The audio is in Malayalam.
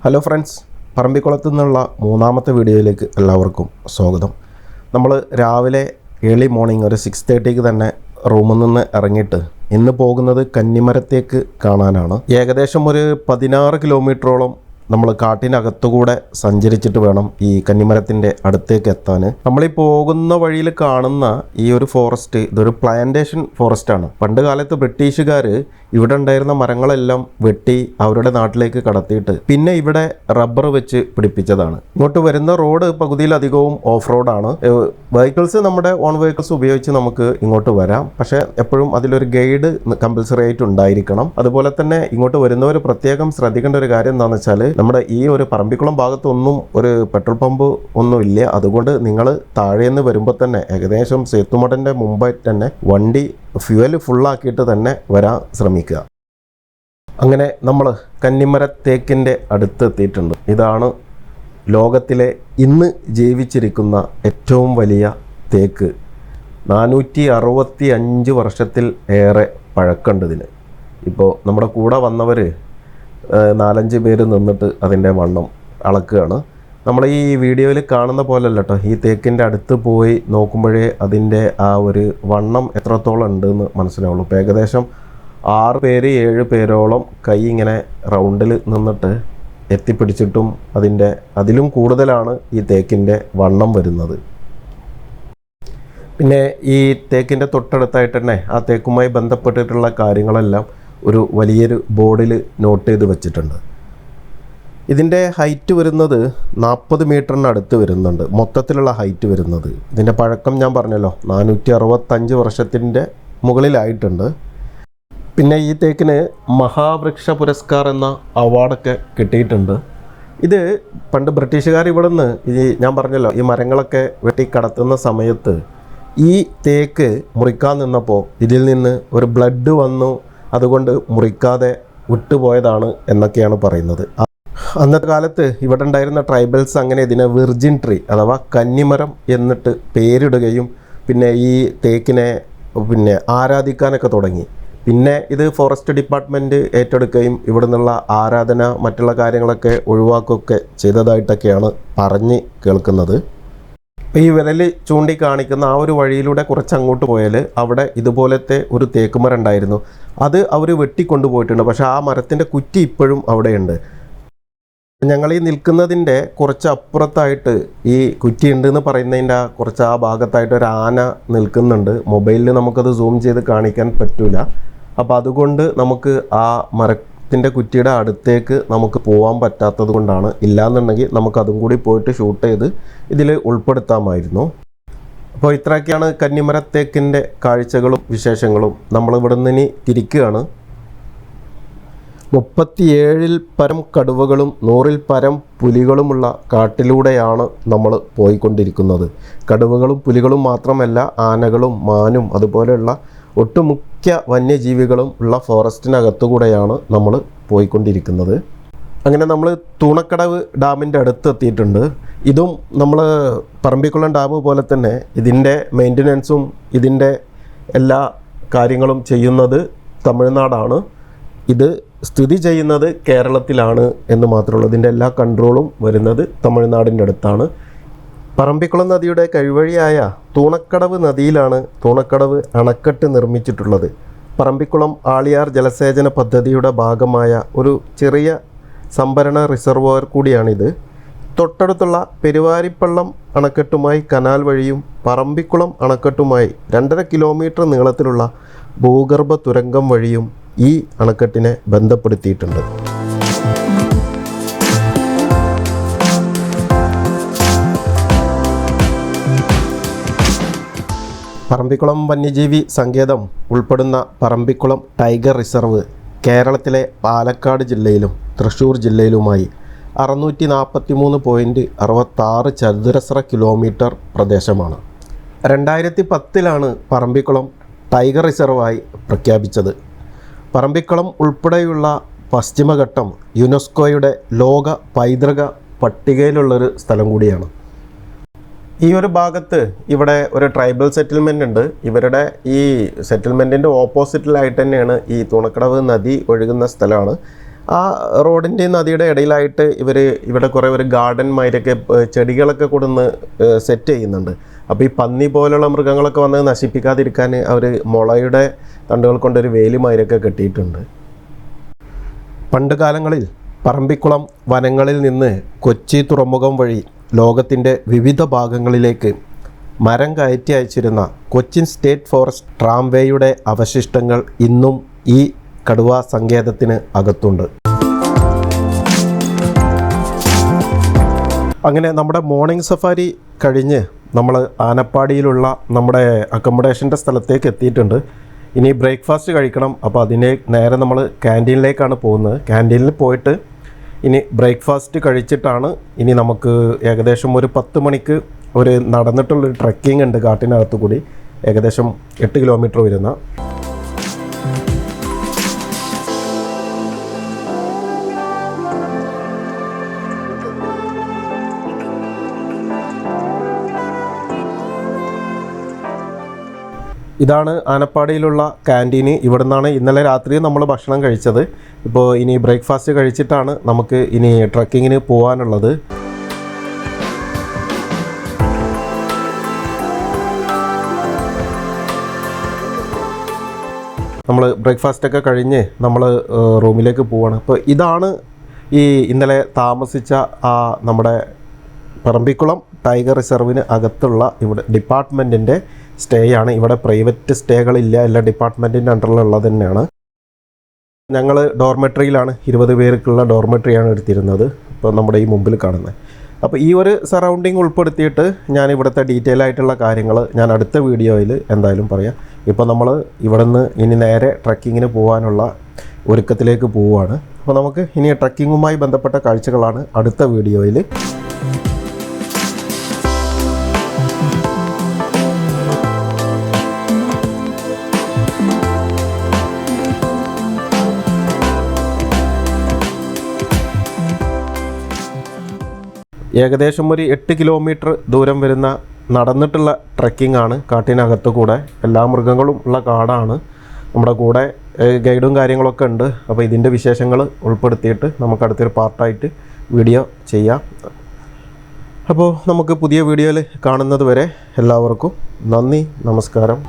ഹലോ ഫ്രണ്ട്സ്, പറമ്പിക്കുളത്തു നിന്നുള്ള മൂന്നാമത്തെ വീഡിയോയിലേക്ക് എല്ലാവർക്കും സ്വാഗതം. നമ്മൾ രാവിലെ ഏർലി മോർണിംഗ് ഒരു 6:30 തന്നെ റൂമിൽ നിന്ന് ഇറങ്ങിയിട്ട് ഇന്ന് പോകുന്നത് കന്നിമരത്തേക്ക് കാണാനാണ്. ഏകദേശം ഒരു 16 കിലോമീറ്ററോളം നമ്മൾ കാട്ടിനകത്തുകൂടെ സഞ്ചരിച്ചിട്ട് വേണം ഈ കന്നിമരത്തിൻ്റെ അടുത്തേക്ക് എത്താൻ. നമ്മളീ പോകുന്ന വഴിയിൽ കാണുന്ന ഈ ഒരു ഫോറസ്റ്റ് ഇതൊരു പ്ലാന്റേഷൻ ഫോറസ്റ്റാണ്. പണ്ട് കാലത്ത് ബ്രിട്ടീഷുകാർ ഇവിടെ ഉണ്ടായിരുന്ന മരങ്ങളെല്ലാം വെട്ടി അവരുടെ നാട്ടിലേക്ക് കടത്തിയിട്ട് പിന്നെ ഇവിടെ റബ്ബർ വെച്ച് പിടിപ്പിച്ചതാണ്. ഇങ്ങോട്ട് വരുന്ന റോഡ് പകുതിയിലധികവും ഓഫ് റോഡാണ്. വെഹിക്കിൾസ് നമ്മുടെ ഓൺ വെഹിക്കിൾസ് ഉപയോഗിച്ച് നമുക്ക് ഇങ്ങോട്ട് വരാം. പക്ഷേ എപ്പോഴും അതിലൊരു ഗൈഡ് കമ്പൽസറി ആയിട്ട് ഉണ്ടായിരിക്കണം. അതുപോലെ തന്നെ ഇങ്ങോട്ട് വരുന്നവർ പ്രത്യേകം ശ്രദ്ധിക്കേണ്ട ഒരു കാര്യം എന്താണെന്ന് വെച്ചാൽ നമ്മുടെ ഈ ഒരു പറമ്പിക്കുളം ഭാഗത്തൊന്നും ഒരു പെട്രോൾ പമ്പ് ഒന്നും ഇല്ല. അതുകൊണ്ട് നിങ്ങൾ താഴേന്ന് വരുമ്പോൾ തന്നെ ഏകദേശം സേത്തുമടൻ്റെ മുമ്പായിട്ട് തന്നെ വണ്ടി ഫ്യൂവൽ ഫുള്ളാക്കിയിട്ട് തന്നെ വരാൻ ശ്രമിക്കുക. അങ്ങനെ നമ്മൾ കന്നിമരത്തേക്കിൻ്റെ അടുത്ത് എത്തിയിട്ടുണ്ട്. ഇതാണ് ലോകത്തിലെ ഇന്ന് ജീവിച്ചിരിക്കുന്ന ഏറ്റവും വലിയ തേക്ക്. 465 വർഷത്തിൽ ഏറെ പഴക്കമുണ്ടതിന്. ഇപ്പോൾ നമ്മുടെ കൂടെ വന്നവർ 4-5 പേര് നിന്നിട്ട് അതിൻ്റെ വണ്ണം അളക്കുകയാണ്. നമ്മൾ ഈ വീഡിയോയിൽ കാണുന്ന പോലെയല്ല കേട്ടോ, ഈ തേക്കിൻ്റെ അടുത്ത് പോയി നോക്കുമ്പോഴേ അതിൻ്റെ ആ ഒരു വണ്ണം എത്രത്തോളം ഉണ്ടെന്ന് മനസ്സിലാവുള്ളൂ. ഇപ്പോൾ ഏകദേശം 6-7 പേരോളം കൈ ഇങ്ങനെ റൗണ്ടിൽ നിന്നിട്ട് എത്തിപ്പിടിച്ചിട്ടും അതിലും കൂടുതലാണ് ഈ തേക്കിൻ്റെ വണ്ണം വരുന്നത്. പിന്നെ ഈ തേക്കിൻ്റെ തൊട്ടടുത്തായിട്ട് തന്നെ ആ തേക്കുമായി ബന്ധപ്പെട്ടിട്ടുള്ള കാര്യങ്ങളെല്ലാം ഒരു വലിയൊരു ബോർഡിൽ നോട്ട് ചെയ്ത് വെച്ചിട്ടുണ്ട്. ഇതിൻ്റെ ഹൈറ്റ് വരുന്നത് 40 മീറ്ററിനടുത്ത് വരുന്നുണ്ട്, മൊത്തത്തിലുള്ള ഹൈറ്റ് വരുന്നത്. ഇതിൻ്റെ പഴക്കം ഞാൻ പറഞ്ഞല്ലോ 465 വർഷത്തിൻ്റെ മുകളിലായിട്ടുണ്ട്. പിന്നെ ഈ തേക്കിന് മഹാവൃക്ഷ പുരസ്കാർ എന്ന അവാർഡൊക്കെ കിട്ടിയിട്ടുണ്ട്. ഇത് പണ്ട് ബ്രിട്ടീഷുകാർ ഇവിടെ നിന്ന് ഞാൻ പറഞ്ഞല്ലോ ഈ മരങ്ങളൊക്കെ വെട്ടി കടത്തുന്ന സമയത്ത് ഈ തേക്ക് മുറിക്കാൻ നിന്നപ്പോൾ ഇതിൽ നിന്ന് ഒരു ബ്ലഡ് വന്നു, അതുകൊണ്ട് മുറിക്കാതെ വിട്ടുപോയതാണ് എന്നൊക്കെയാണ് പറയുന്നത്. അന്നത്തെ കാലത്ത് ഇവിടെ ഉണ്ടായിരുന്ന ട്രൈബൽസ് അങ്ങനെ ഇതിനെ വിർജിൻ ട്രീ അഥവാ കന്നിമരം എന്നിട്ട് പേരിടുകയും പിന്നെ ഈ തേക്കിനെ ആരാധിക്കാനൊക്കെ തുടങ്ങി. പിന്നെ ഇത് ഫോറസ്റ്റ് ഡിപ്പാർട്ട്മെൻറ്റ് ഏറ്റെടുക്കുകയും ഇവിടെ നിന്നുള്ള ആരാധന മറ്റുള്ള കാര്യങ്ങളൊക്കെ ഒഴിവാക്കുകയൊക്കെ ചെയ്തതായിട്ടൊക്കെയാണ് പറഞ്ഞ് കേൾക്കുന്നത്. ഈ വിരൽ ചൂണ്ടിക്കാണിക്കുന്ന ആ ഒരു വഴിയിലൂടെ കുറച്ച് അങ്ങോട്ട് പോയാൽ അവിടെ ഇതുപോലത്തെ ഒരു തേക്കുമരം ഉണ്ടായിരുന്നു. അത് അവർ വെട്ടിക്കൊണ്ടുപോയിട്ടുണ്ട്. പക്ഷേ ആ മരത്തിൻ്റെ കുറ്റി ഇപ്പോഴും അവിടെയുണ്ട്. ഞങ്ങൾ ഈ നിൽക്കുന്നതിൻ്റെ കുറച്ച് അപ്പുറത്തായിട്ട് ഈ കുറ്റി ഉണ്ടെന്ന് പറയുന്നതിൻ്റെ കുറച്ച് ആ ഭാഗത്തായിട്ട് ഒരു ആന നിൽക്കുന്നുണ്ട്. മൊബൈലിൽ നമുക്കത് സൂം ചെയ്ത് കാണിക്കാൻ പറ്റില്ല. അപ്പോൾ അതുകൊണ്ട് നമുക്ക് ആ മരത്തിൻ്റെ കുറ്റിയുടെ അടുത്തേക്ക് നമുക്ക് പോകാൻ പറ്റാത്തത് കൊണ്ടാണ്. ഇല്ലയെന്നുണ്ടെങ്കിൽ നമുക്കതും കൂടി പോയിട്ട് ഷൂട്ട് ചെയ്ത് ഇതിൽ ഉൾപ്പെടുത്താമായിരുന്നു. അപ്പോൾ ഇത്രയൊക്കെയാണ് കന്നിമരത്തേക്കിൻ്റെ കാഴ്ചകളും വിശേഷങ്ങളും. നമ്മളിവിടെ നിന്ന് ഇനി തിരിക്കുകയാണ്. 37 പരം കടുവകളും 100 പരം പുലികളുമുള്ള കാട്ടിലൂടെയാണ് നമ്മൾ പോയിക്കൊണ്ടിരിക്കുന്നത്. കടുവകളും പുലികളും മാത്രമല്ല, ആനകളും മാനും അതുപോലെയുള്ള ഒട്ടുമുഖ്യ വന്യജീവികളും ഉള്ള ഫോറസ്റ്റിനകത്തുകൂടെയാണ് നമ്മൾ പോയിക്കൊണ്ടിരിക്കുന്നത്. അങ്ങനെ നമ്മൾ തൂണക്കടവ് ഡാമിൻ്റെ അടുത്ത് എത്തിയിട്ടുണ്ട്. ഇതും നമ്മൾ പറമ്പിക്കുളം ഡാം പോലെ തന്നെ ഇതിൻ്റെ മെയിൻ്റനൻസും ഇതിൻ്റെ എല്ലാ കാര്യങ്ങളും ചെയ്യുന്നത് തമിഴ്നാടാണ്. ഇത് സ്ഥിതി ചെയ്യുന്നത് കേരളത്തിലാണ് എന്ന് മാത്രമേ ഉള്ളൂ. ഇതിൻ്റെ എല്ലാ കൺട്രോളും വരുന്നത് തമിഴ്നാടിൻ്റെ അടുത്താണ്. പറമ്പിക്കുളം നദിയുടെ കഴിവഴിയായ തൂണക്കടവ് നദിയിലാണ് തൂണക്കടവ് അണക്കെട്ട് നിർമ്മിച്ചിട്ടുള്ളത്. പറമ്പിക്കുളം ആളിയാർ ജലസേചന പദ്ധതിയുടെ ഭാഗമായ ഒരു ചെറിയ സംഭരണ റിസർവോയർ കൂടിയാണിത്. തൊട്ടടുത്തുള്ള പെരുവാരിപ്പള്ളം അണക്കെട്ടുമായി കനാൽ വഴിയും പറമ്പിക്കുളം അണക്കെട്ടുമായി 2.5 കിലോമീറ്റർ നീളത്തിലുള്ള ഭൂഗർഭ തുരങ്കം വഴിയും ഈ അണക്കെട്ടിനെ ബന്ധപ്പെടുത്തിയിട്ടുണ്ട്. പറമ്പിക്കുളം വന്യജീവി സങ്കേതം ഉൾപ്പെടുന്ന പറമ്പിക്കുളം ടൈഗർ റിസർവ് കേരളത്തിലെ പാലക്കാട് ജില്ലയിലും തൃശ്ശൂർ ജില്ലയിലുമായി 643.66 ചതുരശ്ര കിലോമീറ്റർ പ്രദേശമാണ്. 2010 പറമ്പിക്കുളം ടൈഗർ റിസർവായി പ്രഖ്യാപിച്ചത്. പറമ്പിക്കുളം ഉൾപ്പെടെയുള്ള പശ്ചിമഘട്ടം യുനെസ്കോയുടെ ലോക പൈതൃക പട്ടികയിലുള്ളൊരു സ്ഥലം കൂടിയാണ്. ഈ ഒരു ഭാഗത്ത് ഇവിടെ ഒരു ട്രൈബൽ സെറ്റിൽമെൻ്റ് ഉണ്ട്. ഇവരുടെ ഈ സെറ്റിൽമെൻറ്റിൻ്റെ ഓപ്പോസിറ്റിലായിട്ട് തന്നെയാണ് ഈ തൂണക്കടവ് നദി ഒഴുകുന്ന സ്ഥലമാണ്. ആ റോഡിൻ്റെ നദിയുടെ ഇടയിലായിട്ട് ഇവിടെ കുറേ ഒരു ഗാർഡൻ മാതിരിയൊക്കെ ചെടികളൊക്കെ കൊടുന്ന് സെറ്റ് ചെയ്യുന്നുണ്ട്. അപ്പോൾ ഈ പന്നി പോലുള്ള മൃഗങ്ങളൊക്കെ വന്ന് നശിപ്പിക്കാതിരിക്കാൻ അവർ മുളയുടെ തണ്ടുകൾ കൊണ്ടൊരു വേലി മാതിരിയൊക്കെ കെട്ടിയിട്ടുണ്ട്. പണ്ട് കാലങ്ങളിൽ പറമ്പിക്കുളം വനങ്ങളിൽ നിന്ന് കൊച്ചി തുറമുഖം വഴി ലോകത്തിൻ്റെ വിവിധ ഭാഗങ്ങളിലേക്ക് മരം കയറ്റി അയച്ചിരുന്ന കൊച്ചിൻ സ്റ്റേറ്റ് ഫോറസ്റ്റ് ട്രാംവേയുടെ അവശിഷ്ടങ്ങൾ ഇന്നും ഈ കടുവ സങ്കേതത്തിന് അകത്തുണ്ട്. അങ്ങനെ നമ്മുടെ മോർണിംഗ് സഫാരി കഴിഞ്ഞ് നമ്മൾ ആനപ്പാടിയിലുള്ള നമ്മുടെ അക്കോമഡേഷൻ്റെ സ്ഥലത്തേക്ക് എത്തിയിട്ടുണ്ട്. ഇനി ബ്രേക്ക്ഫാസ്റ്റ് കഴിക്കണം. അപ്പോൾ നേരെ നമ്മൾ ക്യാൻറ്റീനിലേക്കാണ് പോകുന്നത്. ക്യാൻറ്റീനിൽ പോയിട്ട് ഇനി ബ്രേക്ക്ഫാസ്റ്റ് കഴിച്ചിട്ടാണ് ഇനി നമുക്ക് ഏകദേശം ഒരു 10 മണിക്ക് ഒരു നടന്നിട്ടുള്ളൊരു ട്രെക്കിംഗ് ഉണ്ട് കാട്ടിനകത്തു കൂടി, ഏകദേശം 8 കിലോമീറ്റർ വരുന്ന. ഇതാണ് ആനപ്പാടിയിലുള്ള ക്യാൻറ്റീന്. ഇവിടെ നിന്നാണ് ഇന്നലെ രാത്രി നമ്മൾ ഭക്ഷണം കഴിച്ചത്. ഇപ്പോൾ ഇനി ബ്രേക്ക്ഫാസ്റ്റ് കഴിച്ചിട്ടാണ് നമുക്ക് ഇനി ട്രക്കിങ്ങിന് പോകാനുള്ളത്. നമ്മൾ ബ്രേക്ക്ഫാസ്റ്റൊക്കെ കഴിഞ്ഞ് നമ്മൾ റൂമിലേക്ക് പോവാണ്. അപ്പോൾ ഇതാണ് ഈ ഇന്നലെ താമസിച്ച നമ്മുടെ പറമ്പിക്കുളം ടൈഗർ റിസർവിന് അകത്തുള്ള ഇവിടെ ഡിപ്പാർട്ട്മെൻറ്റിൻ്റെ സ്റ്റേ ആണ്. ഇവിടെ പ്രൈവറ്റ് സ്റ്റേകളില്ല, എല്ലാ ഡിപ്പാർട്ട്മെൻറ്റിൻ്റെ അണ്ടറിലുള്ളത് തന്നെയാണ്. ഞങ്ങൾ ഡോർമെട്രിയിലാണ്, 20 പേർക്കുള്ള ഡോർമെട്രിയാണ് എടുത്തിരുന്നത്. ഇപ്പോൾ നമ്മുടെ ഈ മുമ്പിൽ കാണുന്നത്. അപ്പോൾ ഈ ഒരു സറൗണ്ടിങ് ഉൾപ്പെടുത്തിയിട്ട് ഞാൻ ഇവിടുത്തെ ഡീറ്റെയിൽ ആയിട്ടുള്ള കാര്യങ്ങൾ ഞാൻ അടുത്ത വീഡിയോയിൽ എന്തായാലും പറയാം. ഇപ്പോൾ നമ്മൾ ഇവിടെ നിന്ന് ഇനി നേരെ ട്രക്കിങ്ങിന് പോകാനുള്ള ഒരുക്കത്തിലേക്ക് പോവുകയാണ്. അപ്പോൾ നമുക്ക് ഇനി ട്രക്കിങ്ങുമായി ബന്ധപ്പെട്ട കാഴ്ചകളാണ് അടുത്ത വീഡിയോയിൽ. ഏകദേശം ഒരു 8 കിലോമീറ്റർ ദൂരം വരുന്ന നടന്നിട്ടുള്ള ട്രെക്കിംഗ് ആണ് കാട്ടിനകത്ത് കൂടെ. എല്ലാ മൃഗങ്ങളും ഉള്ള കാടാണ്. നമ്മുടെ കൂടെ ഗൈഡും കാര്യങ്ങളൊക്കെ ഉണ്ട്. അപ്പോൾ ഇതിൻ്റെ വിശേഷങ്ങൾ ഉൾപ്പെടുത്തിയിട്ട് നമുക്ക് അടുത്തൊരു പാർട്ടായിട്ട് വീഡിയോ ചെയ്യാം. അപ്പോൾ നമുക്ക് പുതിയ വീഡിയോയിൽ കാണുന്നത് വരെ എല്ലാവർക്കും നന്ദി, നമസ്കാരം.